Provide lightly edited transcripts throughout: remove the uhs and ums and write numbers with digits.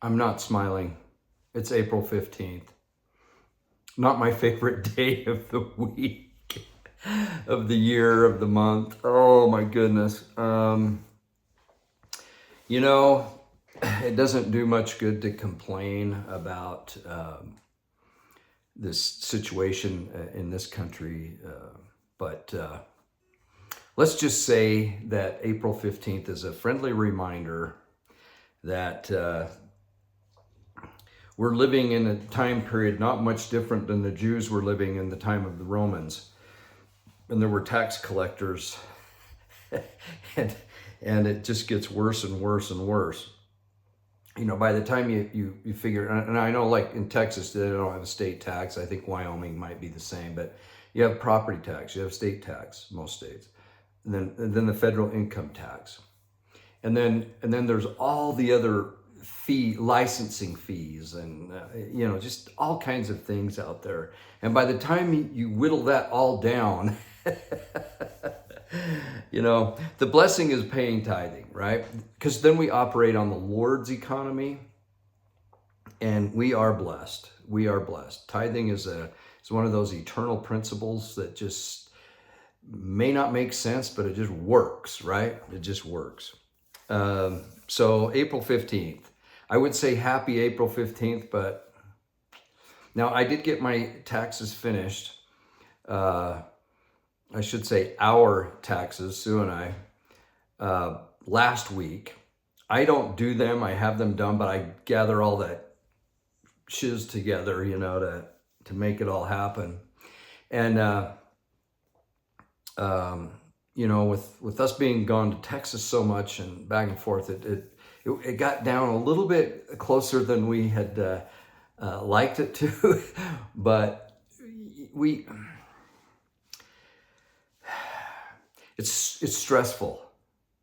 I'm not smiling. It's April 15th. Not my favorite day of the week, of the year, of the month. Oh my goodness. You know, it doesn't do much good to complain about this situation in this country, but let's just say that April 15th is a friendly reminder that we're living in a time period not much different than the Jews were living in the time of the Romans. And there were tax collectors, and, and it just gets worse and worse and worse. You know, by the time you figure, and I know like in Texas, they don't have a state tax. I think Wyoming might be the same, but you have property tax, you have state tax, most states, and then the federal income tax. And then there's all the other licensing fees, and just all kinds of things out there. And by the time you whittle that all down, the blessing is paying tithing, right? Because then we operate on the Lord's economy, and we are blessed. We are blessed. Tithing is one of those eternal principles that just may not make sense, but it just works, right? It just works. So April 15th, I would say happy April 15th, but now I did get my taxes finished. I should say our taxes, Sue and I, last week. I don't do them, I have them done, but I gather all that shiz together, to make it all happen. And, with us being gone to Texas so much and back and forth, it got down a little bit closer than we had liked it to, but it's stressful.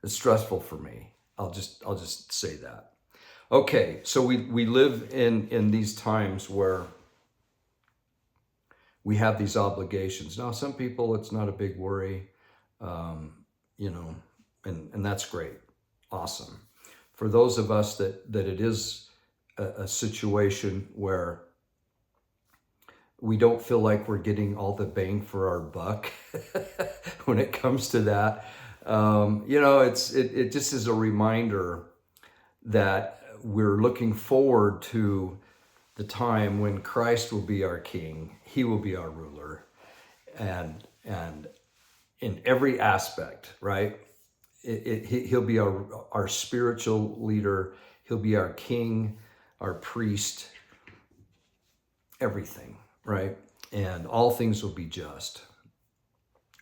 It's stressful for me. I'll just say that. Okay, so we live in these times where we have these obligations. Now, some people, it's not a big worry, and that's great, awesome. For those of us that it is a situation where we don't feel like we're getting all the bang for our buck when it comes to that, it just is a reminder that we're looking forward to the time when Christ will be our King. He will be our ruler, and in every aspect, right? He'll be our spiritual leader. He'll be our King, our priest, everything, right? And all things will be just.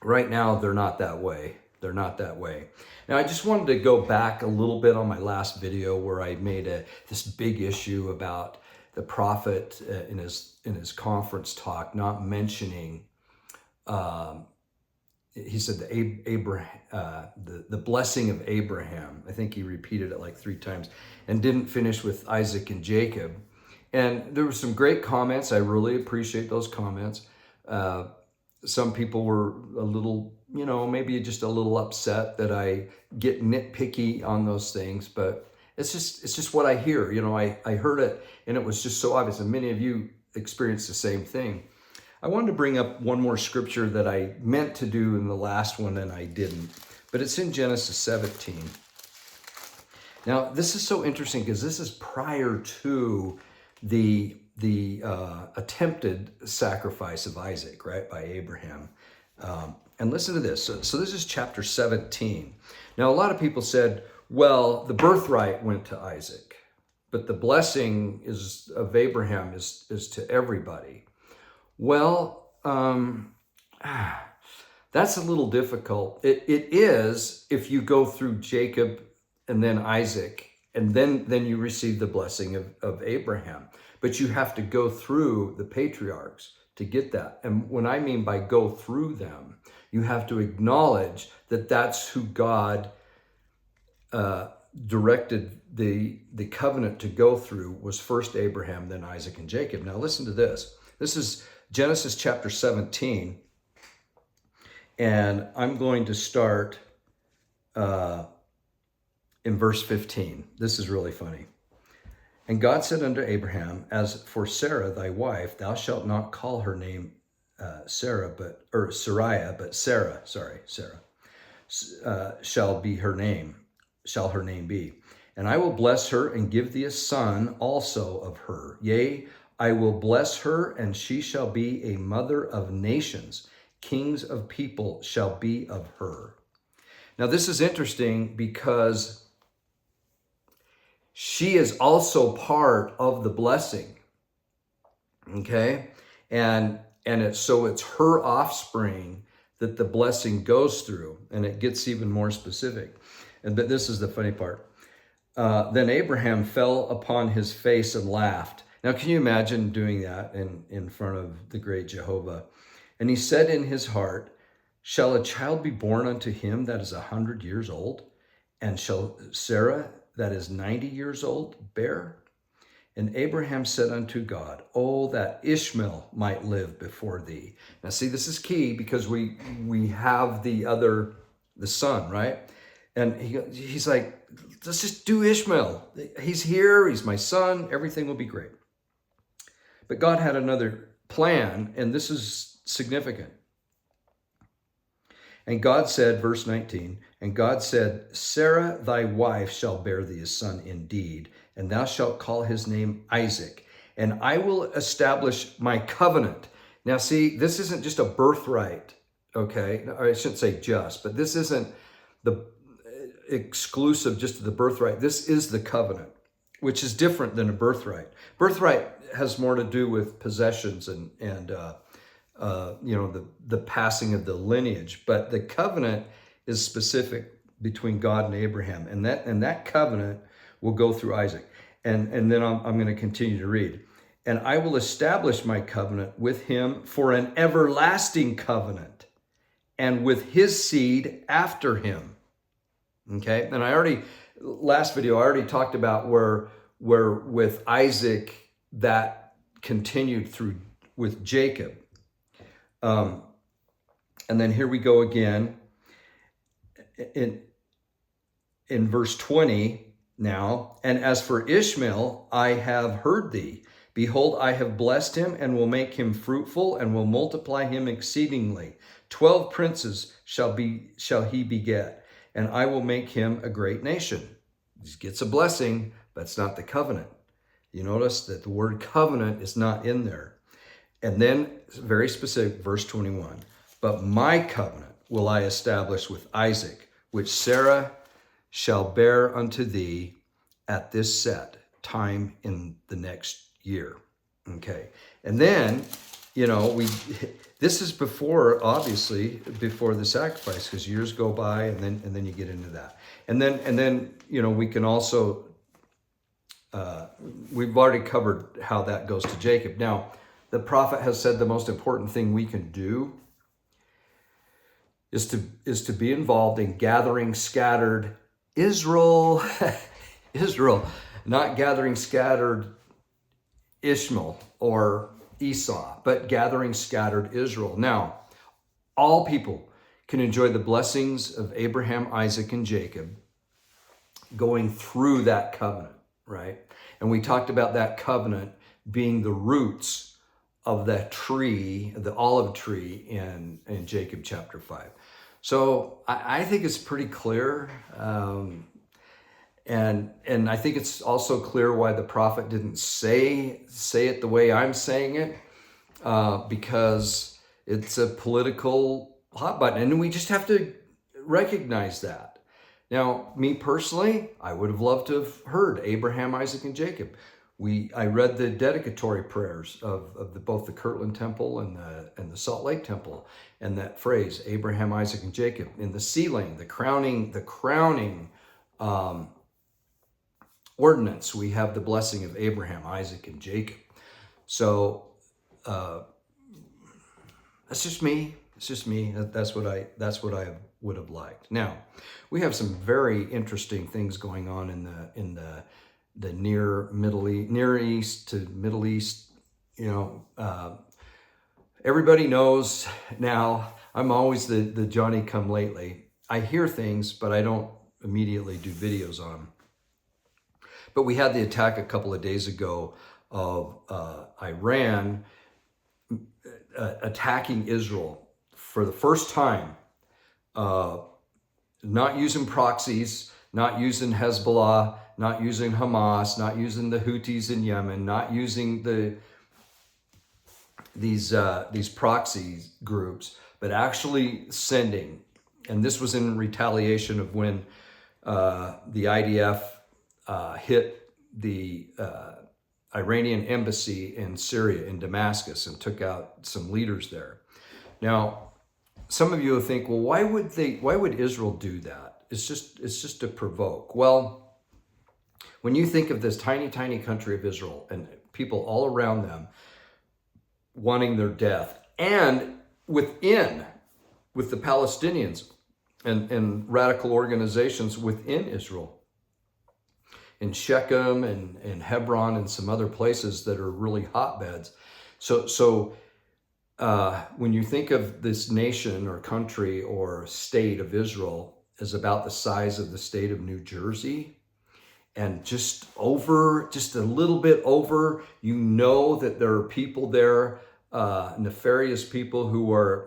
Right now, they're not that way. They're not that way. Now, I just wanted to go back a little bit on my last video where I made this big issue about the prophet in his conference talk not mentioning. He said the blessing of Abraham. I think he repeated it like 3 times, and didn't finish with Isaac and Jacob. And there were some great comments. I really appreciate those comments. Some people were a little, maybe just a little upset that I get nitpicky on those things, but it's just what I hear. I heard it, and it was just so obvious, and many of you experienced the same thing. I wanted to bring up one more scripture that I meant to do in the last one and I didn't, but it's in Genesis 17. Now, this is so interesting because this is prior to the attempted sacrifice of Isaac, right, by Abraham. And listen to this. So this is chapter 17. Now, a lot of people said, well, the birthright went to Isaac, but the blessing of Abraham is to everybody. Well, that's a little difficult. It is if you go through Jacob and then Isaac, and then you receive the blessing of Abraham. But you have to go through the patriarchs to get that. And when I mean by go through them, you have to acknowledge that that's who God directed the covenant to go through, was first Abraham, then Isaac and Jacob. Now listen to this. This is Genesis chapter 17, and I'm going to start in verse 15. This is really funny. And God said unto Abraham, as for Sarah thy wife, thou shalt not call her name Sarai, but Sarah. Sorry, Sarah shall her name be. And I will bless her and give thee a son also of her. Yea, I will bless her, and she shall be a mother of nations. Kings of people shall be of her. Now, this is interesting because she is also part of the blessing. Okay? And it's her offspring that the blessing goes through, and it gets even more specific. But this is the funny part. Then Abraham fell upon his face and laughed. Now, can you imagine doing that in front of the great Jehovah? And he said in his heart, shall a child be born unto him that is 100 years old? And shall Sarah that is 90 years old bear? And Abraham said unto God, oh, that Ishmael might live before thee. Now see, this is key because we have the son, right? And he's like, let's just do Ishmael. He's here, he's my son, everything will be great. But God had another plan, and this is significant. And God said, verse 19, and God said, Sarah thy wife shall bear thee a son indeed, and thou shalt call his name Isaac, and I will establish my covenant. Now see, this isn't just a birthright, okay? Or I shouldn't say just, but this isn't the exclusive just to the birthright. This is the covenant, which is different than a birthright. Birthright has more to do with possessions and the passing of the lineage, but the covenant is specific between God and Abraham, and that covenant will go through Isaac. And then I'm going to continue to read. And I will establish my covenant with him for an everlasting covenant, and with his seed after him. Okay, and last video, I already talked about where with Isaac that continued through with Jacob. And then here we go again in verse 20 now. And as for Ishmael, I have heard thee. Behold, I have blessed him and will make him fruitful and will multiply him exceedingly. 12 princes shall he beget, and I will make him a great nation. He gets a blessing, but it's not the covenant. You notice that the word covenant is not in there. And then very specific, verse 21, but my covenant will I establish with Isaac, which Sarah shall bear unto thee at this set time in the next year. Okay. And then, this is obviously before the sacrifice, because years go by and then you get into that. And then we can also, we've already covered how that goes to Jacob. Now, the prophet has said the most important thing we can do is to be involved in gathering scattered Israel, not gathering scattered Ishmael or Esau, but gathering scattered Israel. Now, all people can enjoy the blessings of Abraham, Isaac, and Jacob going through that covenant, right? And we talked about that covenant being the roots of that tree, the olive tree in Jacob chapter 5. So I think it's pretty clear. And I think it's also clear why the prophet didn't say it the way I'm saying it, because it's a political hot button, and we just have to recognize that. Now, me personally, I would have loved to have heard Abraham, Isaac, and Jacob. I read the dedicatory prayers of both the Kirtland Temple and the Salt Lake Temple, and that phrase Abraham, Isaac, and Jacob in the sealing, the crowning ordinance. We have the blessing of Abraham, Isaac, and Jacob. So that's just me. It's just me. That's what I would have liked. Now, we have some very interesting things going on in the Near East to Middle East. Everybody knows now. I'm always the Johnny come lately. I hear things, but I don't immediately do videos on them. But we had the attack a couple of days ago of Iran attacking Israel for the first time, not using proxies, not using Hezbollah, not using Hamas, not using the Houthis in Yemen, not using these proxy groups, but actually sending. And this was in retaliation of when the IDF hit the Iranian embassy in Syria, in Damascus, and took out some leaders there. Now, some of you will think, well, why would Israel do that? It's just to provoke. Well, when you think of this tiny, tiny country of Israel and people all around them wanting their death, and with the Palestinians and radical organizations within Israel, in Shechem and Hebron and some other places that are really hotbeds. So when you think of this nation or country or state of Israel as about the size of the state of New Jersey, and just a little bit over, you know that there are people there, nefarious people who are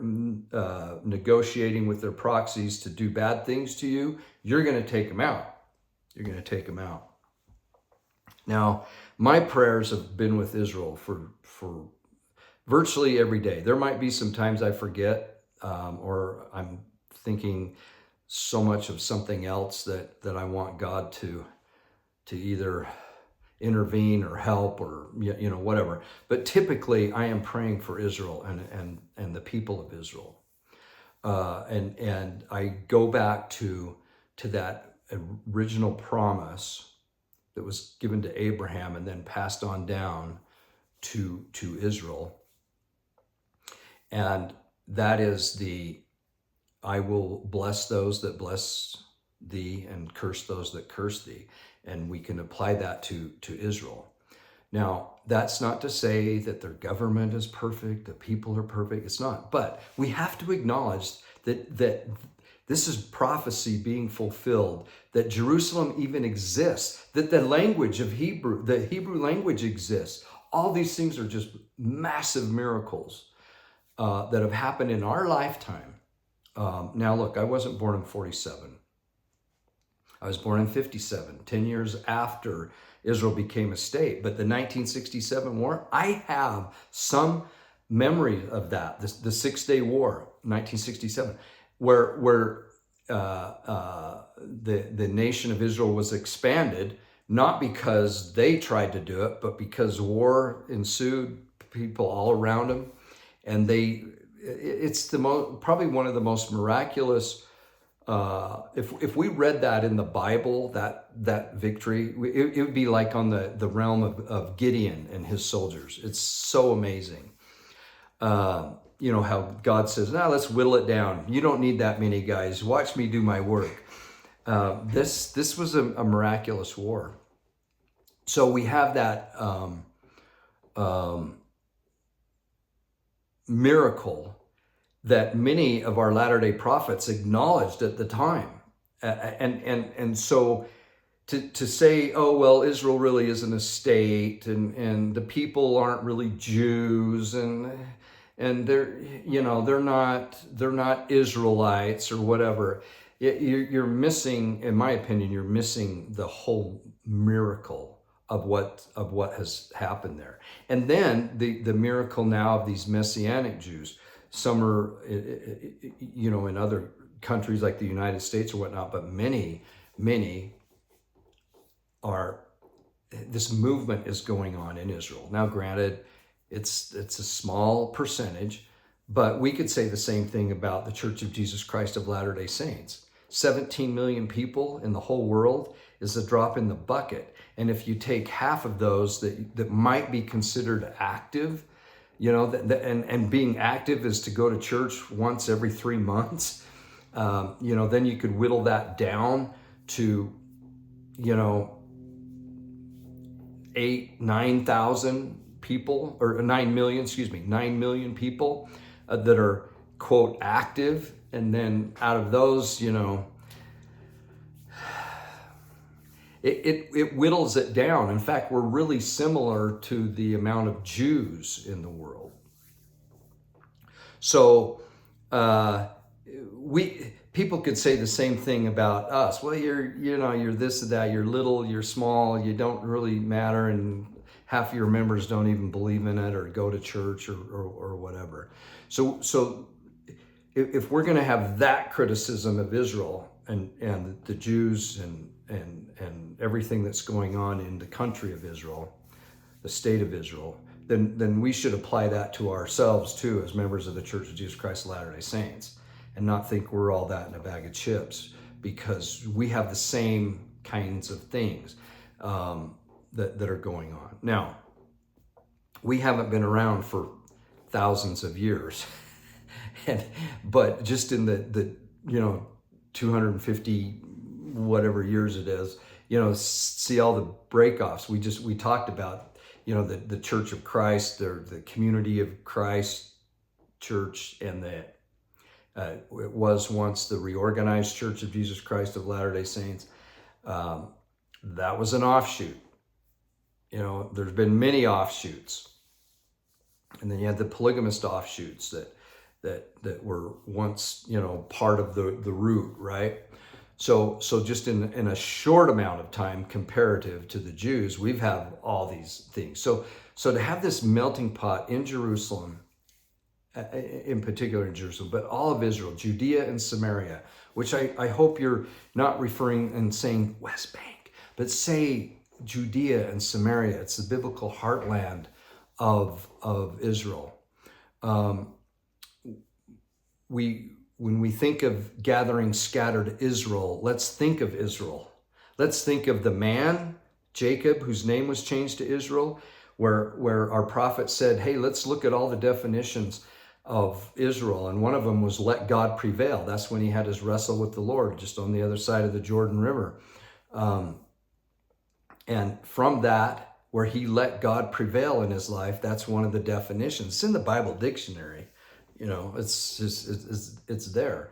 negotiating with their proxies to do bad things to you. You're going to take them out. You're going to take them out. Now, my prayers have been with Israel for virtually every day. There might be some times I forget, or I'm thinking so much of something else that I want God to either intervene or help or whatever. But typically, I am praying for Israel and the people of Israel, and I go back to that original promise that was given to Abraham and then passed on down to Israel. And that is I will bless those that bless thee and curse those that curse thee. And we can apply that to Israel. Now, that's not to say that their government is perfect, the people are perfect. It's not. But we have to acknowledge that this is prophecy being fulfilled, that Jerusalem even exists, that the Hebrew language exists. All these things are just massive miracles that have happened in our lifetime. Now, look, I wasn't born in 47. I was born in 57, 10 years after Israel became a state. But the 1967 war, I have some memory of that, the Six-Day War, 1967, where the nation of Israel was expanded, not because they tried to do it, but because war ensued, people all around them, and it's probably one of the most miraculous. If we read that in the Bible, that victory, it would be like on the realm of Gideon and his soldiers. It's so amazing. How God says, now let's whittle it down. You don't need that many guys. Watch me do my work. This was a miraculous war. So we have that miracle that many of our Latter-day Prophets acknowledged at the time. And so to say, oh, well, Israel really isn't a state and the people aren't really Jews and they're not Israelites or whatever. You're missing, in my opinion, you're missing the whole miracle of what has happened there. And then the miracle now of these Messianic Jews. Some are, in other countries like the United States or whatnot, but many are. This movement is going on in Israel. Now, granted, it's a small percentage, but we could say the same thing about the Church of Jesus Christ of Latter-day Saints. 17 million people in the whole world is a drop in the bucket. And if you take half of those that might be considered active, and being active is to go to church once every 3 months, then you could whittle that down to, 9,000 people, or 9 million people that are, quote, active. And then out of those, it whittles it down. In fact, we're really similar to the amount of Jews in the world. So people could say the same thing about us. Well, you're this or that, you're little, you're small, you don't really matter, and half of your members don't even believe in it or go to church or whatever. So if we're going to have that criticism of Israel and the Jews and everything that's going on in the country of Israel, the state of Israel, then we should apply that to ourselves too as members of the Church of Jesus Christ of Latter-day Saints, and not think we're all that in a bag of chips, because we have the same kinds of things that are going on. Now, we haven't been around for thousands of years, but just in the 250 whatever years it is, see all the breakoffs. We talked about, the Church of Christ, or the Community of Christ Church, and it was once the Reorganized Church of Jesus Christ of Latter-day Saints. That was an offshoot. There's been many offshoots. And then you had the polygamist offshoots that were once, part of the root, right? So just in a short amount of time comparative to the Jews, we've had all these things. So to have this melting pot in Jerusalem, in particular in Jerusalem, but all of Israel, Judea and Samaria, which I hope you're not referring and saying West Bank, but say Judea and Samaria. It's the biblical heartland of Israel. When we think of gathering scattered Israel, let's think of Israel. Let's think of the man, Jacob, whose name was changed to Israel, where our prophet said, hey, let's look at all the definitions of Israel. And one of them was let God prevail. That's when he had his wrestle with the Lord, just on the other side of the Jordan River. And from that, where he let God prevail in his life, that's one of the definitions. It's in the Bible dictionary. It's there.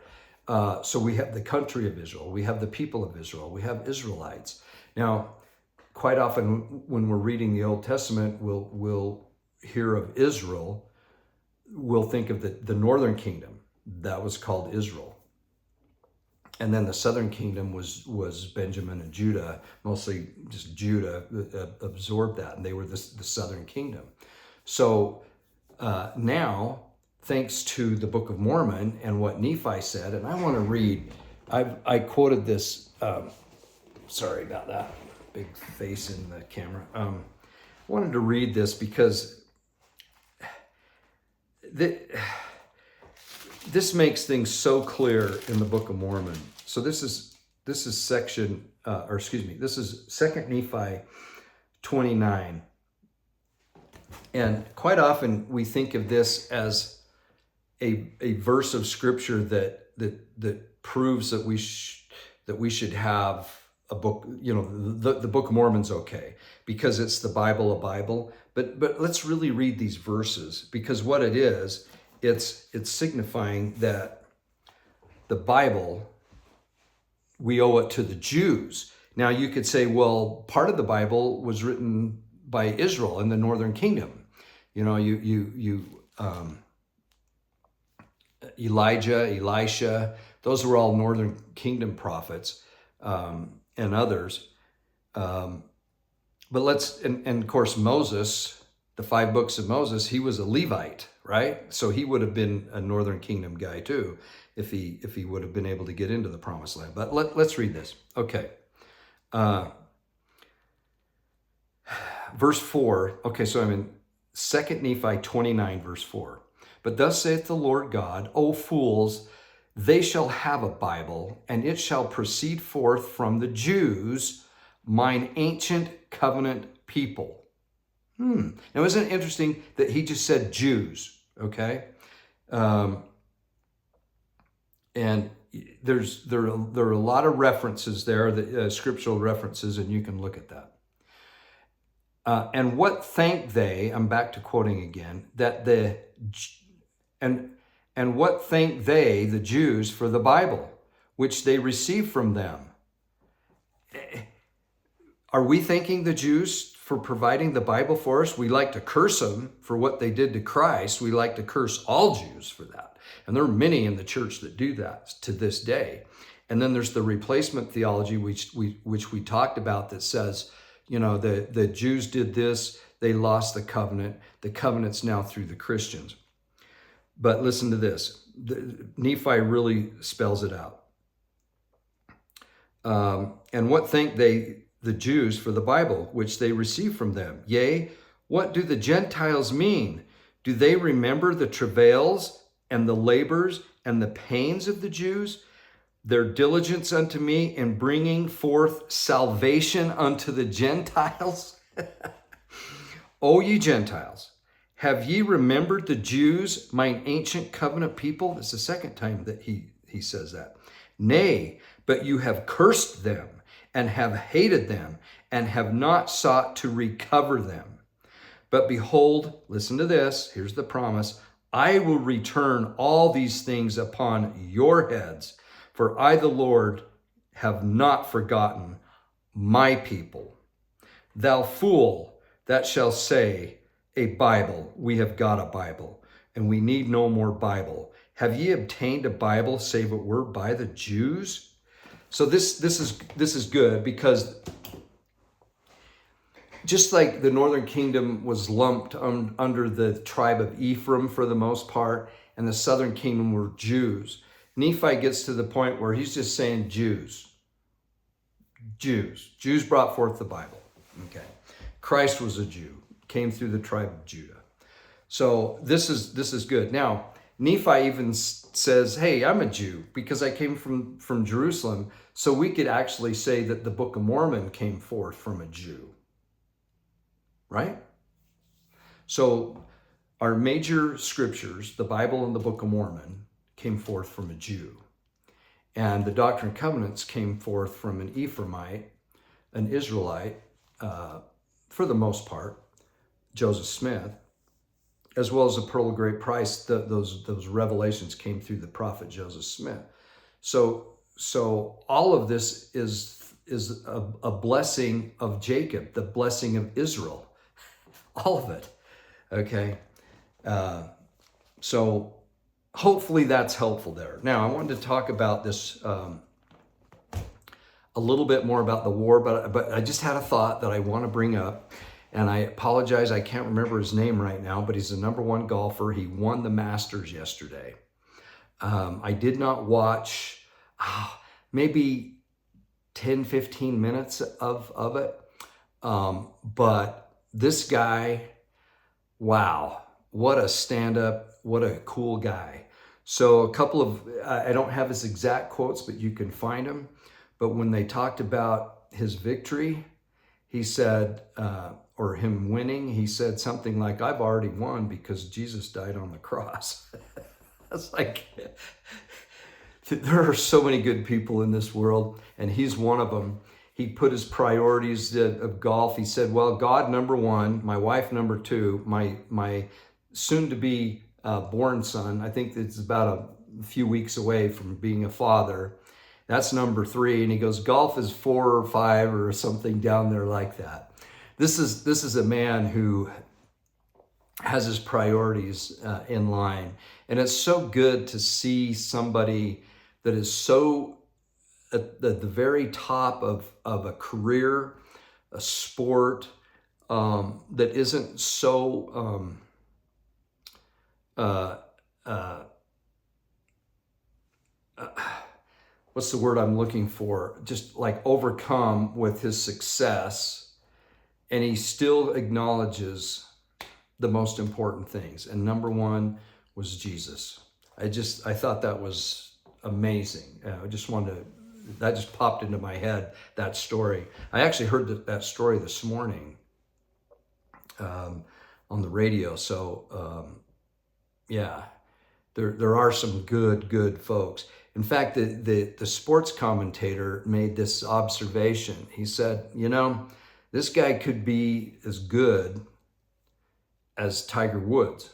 So we have the country of Israel. We have the people of Israel. We have Israelites. Now, quite often when we're reading the Old Testament, we'll hear of Israel. We'll think of the northern kingdom. That was called Israel. And then the southern kingdom was Benjamin and Judah, mostly just Judah absorbed that, and they were the southern kingdom. So now, thanks to the Book of Mormon and what Nephi said, and I want to read, I quoted this, sorry about that, big face in the camera. I wanted to read this because this makes things so clear in the Book of Mormon. So this is section, this is 2 Nephi 29. And quite often we think of this as a verse of scripture that proves that we should have a book. The Book of Mormon's okay because it's the Bible, a Bible. But let's really read these verses, because what it is, it's signifying that the Bible, we owe it to the Jews. Now you could say, well, part of the Bible was written by Israel in the northern kingdom. Elijah, Elisha, those were all northern kingdom prophets, and others. But and of course Moses, the 5 books of Moses, he was a Levite, right? So he would have been a northern kingdom guy too, if he would have been able to get into the promised land. But let's read this. Okay. Verse 4. Okay, so I'm in 2 Nephi 29, verse 4. But thus saith the Lord God, O fools, they shall have a Bible, and it shall proceed forth from the Jews, mine ancient covenant people. Now, isn't it interesting that he just said Jews, okay? And there are a lot of references there, scriptural references, and you can look at that. And what thank they, I'm back to quoting again, and what thank they, the Jews, for the Bible, which they receive from them? Are we thanking the Jews for providing the Bible for us? We like to curse them for what they did to Christ. We like to curse all Jews for that. And there are many in the church that do that to this day. And then there's the replacement theology, which we talked about, that says, you know, the Jews did this, they lost the covenant. The covenant's now through the Christians. But listen to this. Nephi really spells it out. And what think they, the Jews, for the Bible, which they receive from them? Yea, what do the Gentiles mean? Do they remember the travails and the labors and the pains of the Jews? Their diligence unto me in bringing forth salvation unto the Gentiles? O ye Gentiles, have ye remembered the Jews, mine ancient covenant people? It's the second time that he says that. Nay, but you have cursed them and have hated them and have not sought to recover them. But behold, listen to this, here's the promise, I will return all these things upon your heads, for I, the Lord, have not forgotten my people. Thou fool, that shall say, a Bible, we have got a Bible, and we need no more Bible. Have ye obtained a Bible, save it were by the Jews? So this is good, because just like the northern kingdom was lumped under the tribe of Ephraim for the most part, and the southern kingdom were Jews, Nephi gets to the point where he's just saying Jews. Jews brought forth the Bible. Okay. Christ was a Jew, came through the tribe of Judah. So this is good. Now, Nephi even says, hey, I'm a Jew because I came from Jerusalem. So we could actually say that the Book of Mormon came forth from a Jew. Right? So our major scriptures, the Bible and the Book of Mormon, came forth from a Jew. And the Doctrine and Covenants came forth from an Ephraimite, an Israelite, for the most part, Joseph Smith, as well as the Pearl of Great Price. Those revelations came through the prophet Joseph Smith. So all of this is a blessing of Jacob, the blessing of Israel, all of it. Okay, so hopefully that's helpful there. Now I wanted to talk about this a little bit more about the war, but I just had a thought that I want to bring up. And I apologize, I can't remember his name right now, but he's the #1 golfer. He won the Masters yesterday. I did not watch maybe 10, 15 minutes of it. But this guy, wow, what a stand-up, what a cool guy. So a couple of, I don't have his exact quotes, but you can find them. But when they talked about his victory, he said, or him winning, he said something like, I've already won because Jesus died on the cross. It's like, there are so many good people in this world, and he's one of them. He put his priorities of golf. He said, well, God, #1, my wife, #2, my soon-to-be born son, I think it's about a few weeks away from being a father, that's #3. And he goes, golf is 4 or 5 or something down there like that. This is a man who has his priorities in line. And it's so good to see somebody that is so at the very top of a career, a sport, that isn't so what's the word I'm looking for? Just like overcome with his success, and he still acknowledges the most important things. And #1 was Jesus. I thought that was amazing. I just wanted to, that just popped into my head, that story. I actually heard that story this morning on the radio. So yeah, there are some good folks. In fact, the sports commentator made this observation. He said, you know, this guy could be as good as Tiger Woods,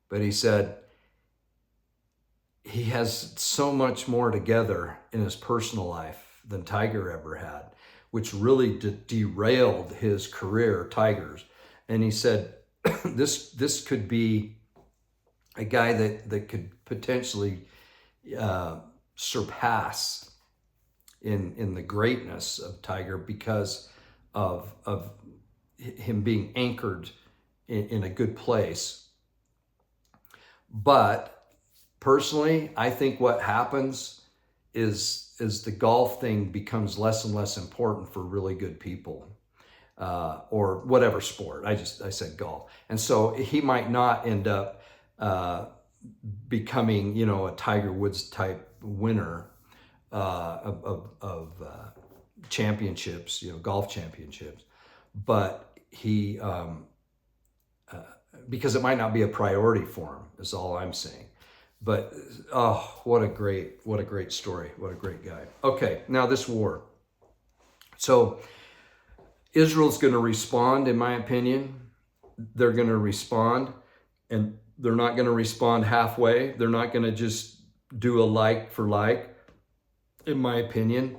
but he said he has so much more together in his personal life than Tiger ever had. which really derailed his career, Tigers. And he said, this could be a guy that could potentially surpass in the greatness of Tiger because of him being anchored in a good place. But personally, I think what happens is the golf thing becomes less and less important for really good people, or whatever sport. I said golf. And so he might not end up becoming, a Tiger Woods type winner of championships, golf championships. But he, because it might not be a priority for him, is all I'm saying. But oh, what a great story. What a great guy. Okay, now this war. So Israel's going to respond, in my opinion. They're going to respond, and they're not going to respond halfway. They're not going to just do a like for like, in my opinion.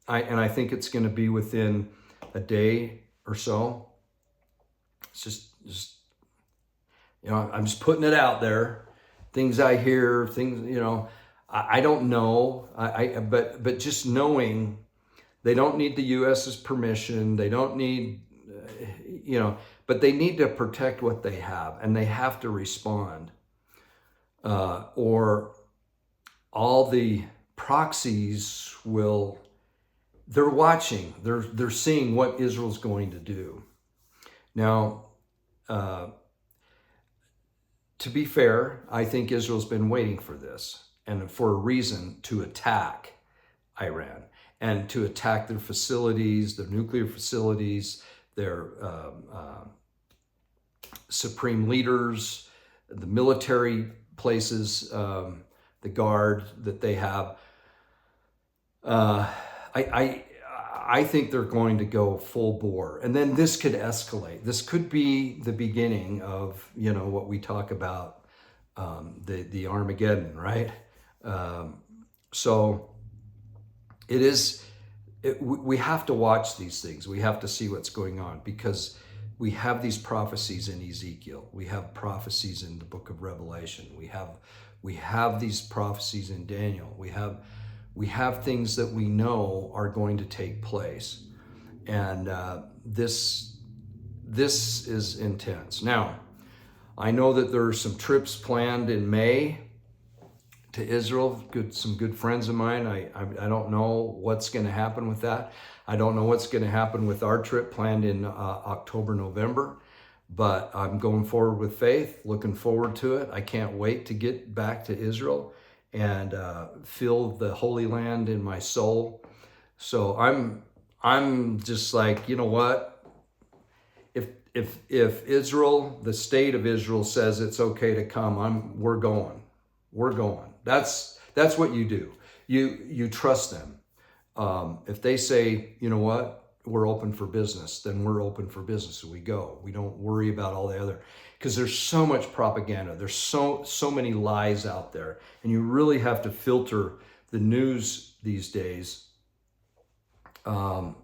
I think it's going to be within a day or so. It's just I'm just putting it out there. Things I hear, things, I don't know. But just knowing they don't need the U.S.'s permission. They don't need, but they need to protect what they have, and they have to respond. Or all the proxies they're watching. They're seeing what Israel's going to do. Now, to be fair, I think Israel's been waiting for this, and for a reason, to attack Iran and to attack their facilities, their nuclear facilities, their supreme leaders, the military places, the guard that they have. I think they're going to go full bore, and then this could escalate. This could be the beginning of, what we talk about, the Armageddon, right? So we have to watch these things. We have to see what's going on, because we have these prophecies in Ezekiel. We have prophecies in the book of Revelation. We have these prophecies in Daniel. We have things that we know are going to take place. And this is intense. Now, I know that there are some trips planned in May to Israel. Some good friends of mine. I don't know what's going to happen with that. I don't know what's going to happen with our trip planned in October, November. But I'm going forward with faith, looking forward to it. I can't wait to get back to Israel and feel the Holy Land in my soul. So I'm just like, you know what? If Israel, the state of Israel, says it's okay to come, we're going. We're going. That's what you do. You trust them. If they say, you know what, we're open for business, then we're open for business. So we go. We don't worry about all the other, because there's so much propaganda. There's so many lies out there, and you really have to filter the news these days, and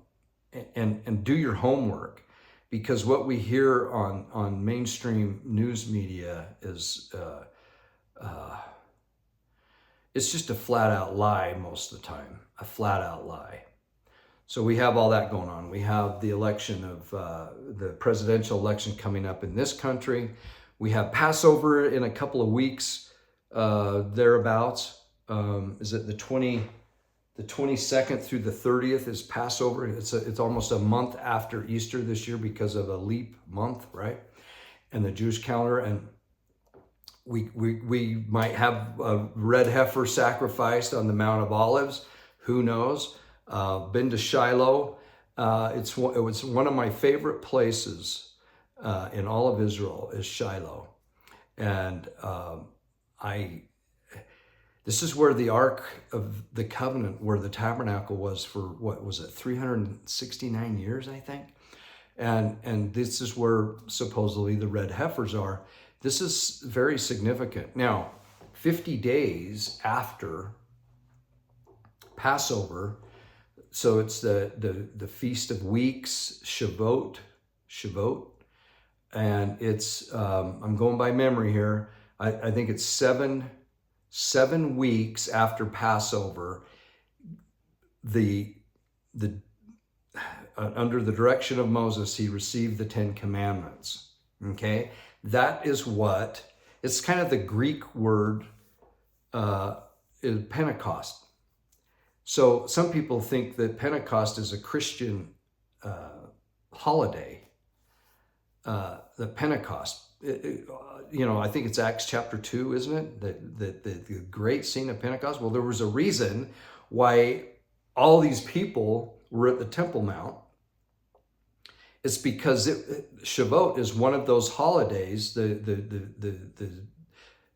do your homework, because what we hear on mainstream news media is it's just a flat out lie most of the time, a flat out lie. So we have all that going on. We have the election of the presidential election coming up in this country. We have Passover in a couple of weeks, thereabouts. Is it the 22nd through the 30th is Passover? It's almost a month after Easter this year because of a leap month, right? And the Jewish calendar. And we might have a red heifer sacrificed on the Mount of Olives. Who knows? Been to Shiloh. It was one of my favorite places in all of Israel is Shiloh. And this is where the Ark of the Covenant, where the tabernacle was for, what was it, 369 years, I think? And this is where supposedly the red heifers are. This is very significant. Now, 50 days after Passover, so it's the Feast of Weeks, Shavuot, and it's I'm going by memory here. I think it's seven weeks after Passover. The under the direction of Moses, he received the Ten Commandments. Okay, that is what it's kind of the Greek word is Pentecost. So some people think that Pentecost is a Christian holiday. The Pentecost, I think it's Acts chapter 2, isn't it? The great scene of Pentecost. Well, there was a reason why all these people were at the Temple Mount. It's because Shavuot is one of those holidays.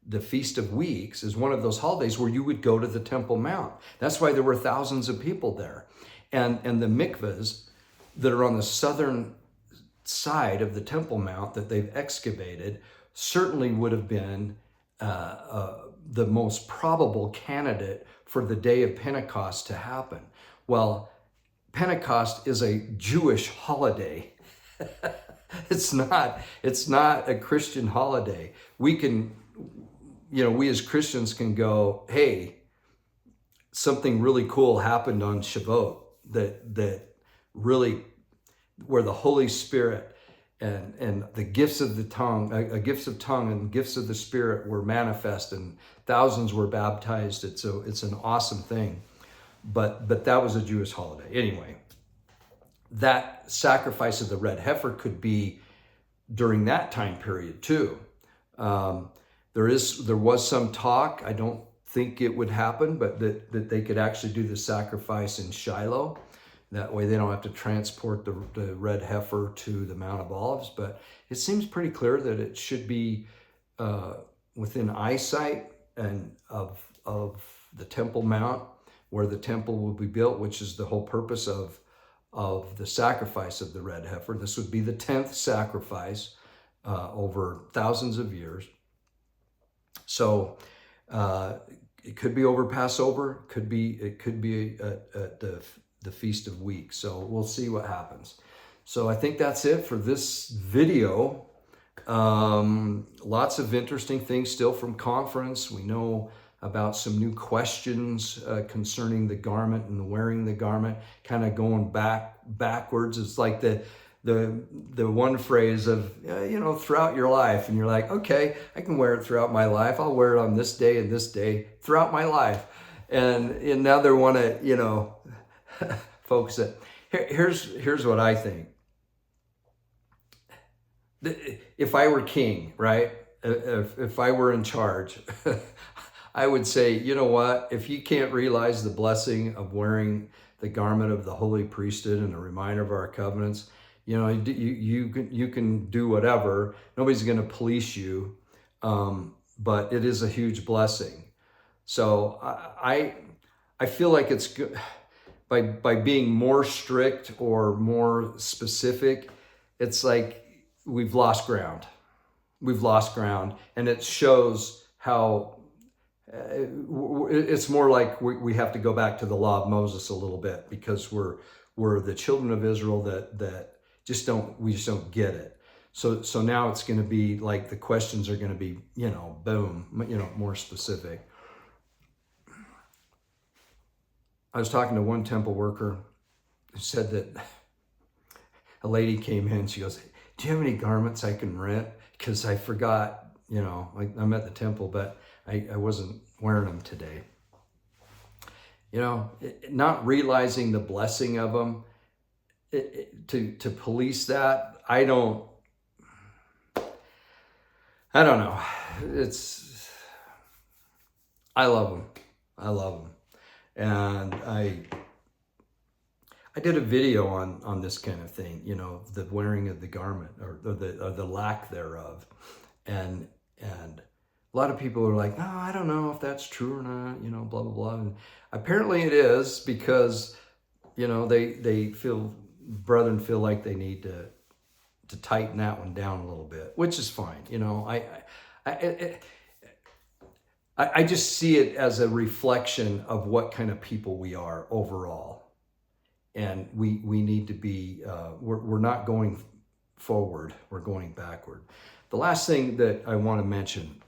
The Feast of Weeks is one of those holidays where you would go to the Temple Mount. That's why there were thousands of people there. And the mikvahs that are on the southern side of the Temple Mount that they've excavated certainly would have been the most probable candidate for the day of Pentecost to happen. Well, Pentecost is a Jewish holiday. It's not a Christian holiday. We as Christians can go, hey, something really cool happened on Shavuot that really, where the Holy Spirit and the gifts of the tongue, gifts of tongue and gifts of the Spirit were manifest, and thousands were baptized. It's an awesome thing. But that was a Jewish holiday. Anyway, that sacrifice of the red heifer could be during that time period too. There was some talk, I don't think it would happen, but that they could actually do the sacrifice in Shiloh. That way they don't have to transport the red heifer to the Mount of Olives. But it seems pretty clear that it should be within eyesight and of the Temple Mount, where the temple will be built, which is the whole purpose of the sacrifice of the red heifer. This would be the 10th sacrifice over thousands of years. So it could be over Passover. It could be at the Feast of Weeks. So we'll see what happens. So I think that's it for this video. Lots of interesting things still from conference. We know about some new questions concerning the garment and wearing the garment, kind of going backwards. It's like the one phrase of, throughout your life. And you're like, okay, I can wear it throughout my life. I'll wear it on this day and this day throughout my life. And now they want to, focus it. Here's what I think. If I were king, right? If I were in charge, I would say, you know what? If you can't realize the blessing of wearing the garment of the holy priesthood and a reminder of our covenants, you can do whatever. Nobody's going to police you, but it is a huge blessing. So I feel like it's good by being more strict or more specific. It's like we've lost ground. And it shows how it's more like we have to go back to the law of Moses a little bit, because we're the children of Israel that just don't get it. So now it's going to be like the questions are going to be, more specific. I was talking to one temple worker who said that a lady came in, she goes, do you have any garments I can rent? Because I forgot, I'm at the temple, but I wasn't wearing them today. Not realizing the blessing of them, to police that, I don't know. I love them. And I did a video on this kind of thing, the wearing of the garment or the lack thereof. And a lot of people are like, no, I don't know if that's true or not, blah, blah, blah. And apparently it is, because, brethren feel like they need to tighten that one down a little bit, which is fine. I just see it as a reflection of what kind of people we are overall. and we need to be, we're not going forward, we're going backward. The last thing that I want to mention,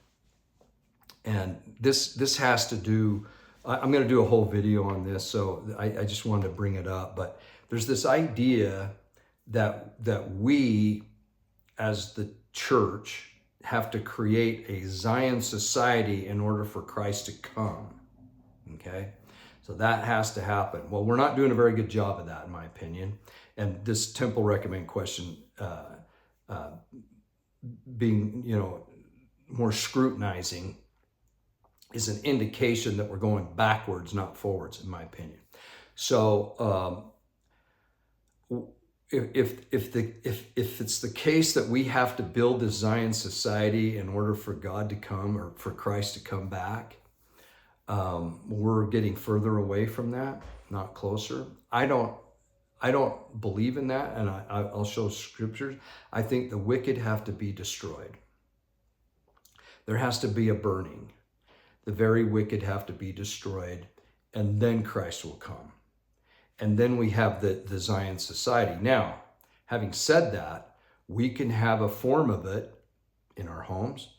and this has to do, I'm going to do a whole video on this, so I just wanted to bring it up, but there's this idea that we as the church have to create a Zion society in order for Christ to come. Okay? So that has to happen. Well, we're not doing a very good job of that, in my opinion. And this temple recommend question being, more scrutinizing is an indication that we're going backwards, not forwards, in my opinion. So if it's the case that we have to build this Zion society in order for God to come or for Christ to come back, we're getting further away from that, not closer. I don't believe in that, and I'll show scriptures. I think the wicked have to be destroyed. There has to be a burning. The very wicked have to be destroyed, and then Christ will come. And then we have the Zion society. Now, having said that, we can have a form of it in our homes.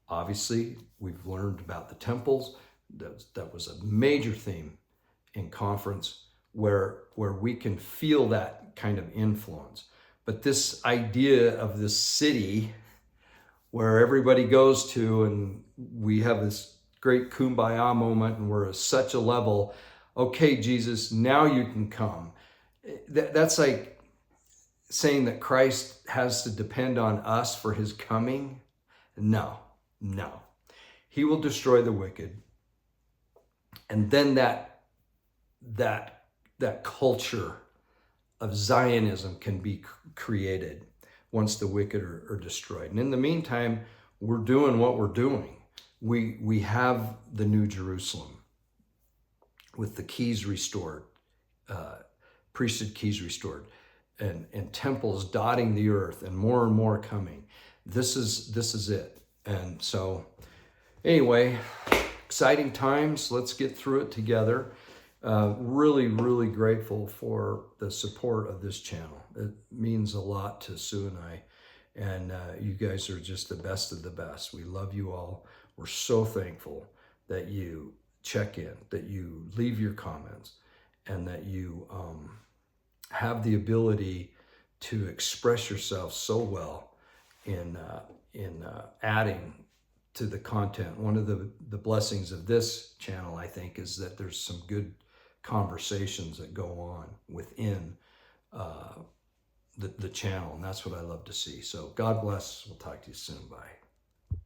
Obviously, we've learned about the temples. That was a major theme in conference where we can feel that kind of influence. But this idea of this city where everybody goes to and we have this great kumbaya moment and we're at such a level, okay, Jesus, now you can come. That's like saying that Christ has to depend on us for his coming. No. He will destroy the wicked. And then that culture of Zionism can be created once the wicked are destroyed. And in the meantime, we're doing what we're doing. We have the New Jerusalem with the keys restored, priesthood keys restored, and temples dotting the earth, and more coming. This is it. And so, anyway, exciting times. Let's get through it together. Really grateful for the support of this channel. It means a lot to Sue and I, and you guys are just the best of the best. We love you all. We're so thankful that you check in, that you leave your comments, and that you have the ability to express yourself so well in adding to the content. One of the blessings of this channel, I think, is that there's some good conversations that go on within the channel, and that's what I love to see. So God bless. We'll talk to you soon. Bye.